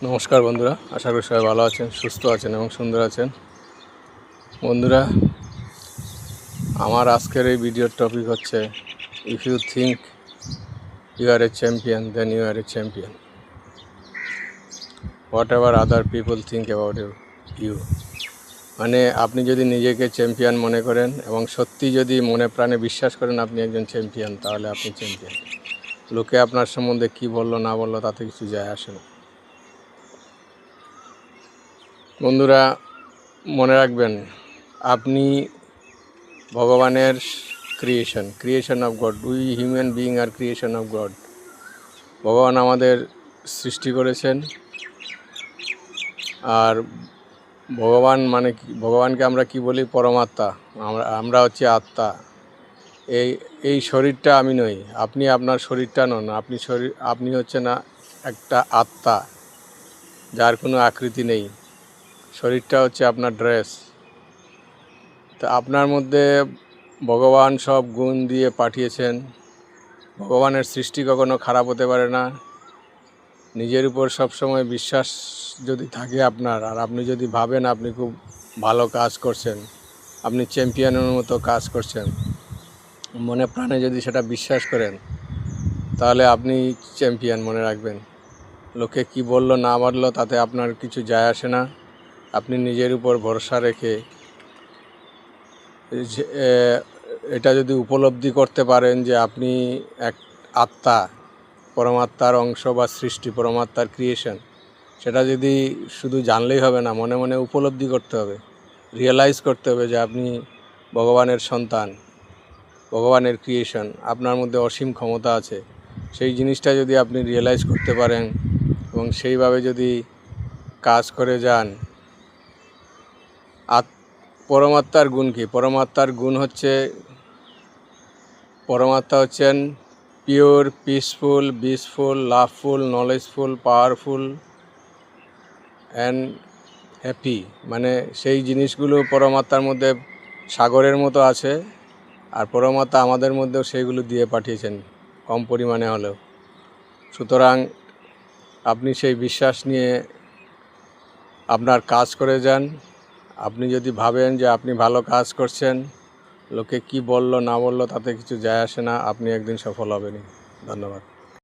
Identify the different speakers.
Speaker 1: নমস্কার বন্ধুরা, আশা করি সবাই ভালো আছেন, সুস্থ আছেন এবং সুন্দর আছেন। বন্ধুরা, আমার আজকের এই ভিডিওর টপিক হচ্ছে, if you think you are a champion then you are a champion, whatever other people think about you. মানে আপনি যদি নিজেকে চ্যাম্পিয়ন মনে করেন এবং সত্যি যদি মনে প্রাণে বিশ্বাস করেন আপনি একজন চ্যাম্পিয়ন, তাহলে আপনি চ্যাম্পিয়ন। লোকে আপনার সম্বন্ধে কী বললো না বললো তাতে কিছু যায় আসে না। বন্ধুরা, মনে রাখবেন, আপনি ভগবানের creation of God. We human being are creation of God. ভগবান আমাদের সৃষ্টি করেছেন, আর ভগবান মানে ভগবানকে আমরা কি বলি? পরমাত্মা। আমরা হচ্ছে আত্মা। এই শরীরটা আমি নই, আপনি আপনার শরীরটা নন। আপনি হচ্ছে না একটা আত্মা যার কোনো আকৃতি নেই। শরীরটা হচ্ছে আপনার ড্রেস। তা আপনার মধ্যে ভগবান সব গুণ দিয়ে পাঠিয়েছেন। ভগবানের সৃষ্টি কখনো খারাপ হতে পারে না। নিজের উপর সবসময় বিশ্বাস যদি থাকে আপনার, আর আপনি যদি ভাবেন আপনি খুব ভালো কাজ করছেন, আপনি চ্যাম্পিয়নের মতো কাজ করছেন, মনে প্রাণে যদি সেটা বিশ্বাস করেন, তাহলে আপনি চ্যাম্পিয়ন। মনে রাখবেন, লোকে কি বললো না বললো তাতে আপনার কিছু যায় আসে না। আপনি নিজের উপর ভরসা রেখে এটা যদি উপলব্ধি করতে পারেন যে আপনি এক আত্মা, পরমাত্মার অংশ বা সৃষ্টি, পরমাত্মার ক্রিয়েশন, সেটা যদি শুধু জানলেই হবে না, মনে মনে উপলব্ধি করতে হবে, রিয়েলাইজ করতে হবে যে আপনি ভগবানের সন্তান, ভগবানের ক্রিয়েশন, আপনার মধ্যে অসীম ক্ষমতা আছে। সেই জিনিসটা যদি আপনি রিয়েলাইজ করতে পারেন এবং সেইভাবে যদি কাজ করে যান। পরমাত্মার গুণ কী? পরমাত্মার গুণ হচ্ছে, পরমাত্মা হচ্ছেন pure, peaceful, blissful, loveful, knowledgeful, powerful and happy. মানে সেই জিনিসগুলো পরমাত্মার মধ্যে সাগরের মতো আছে, আর পরমাত্মা আমাদের মধ্যেও সেইগুলো দিয়ে পাঠিয়েছেন কম পরিমাণে হলেও। সুতরাং আপনি সেই বিশ্বাস নিয়ে আপনার কাজ করে যান। আপনি যদি ভাবেন যে আপনি ভালো কাজ করছেন, লোকে কি বললো না বললো তাতে কিছু যায় আসে না, আপনি একদিন সফল হবেনই। ধন্যবাদ।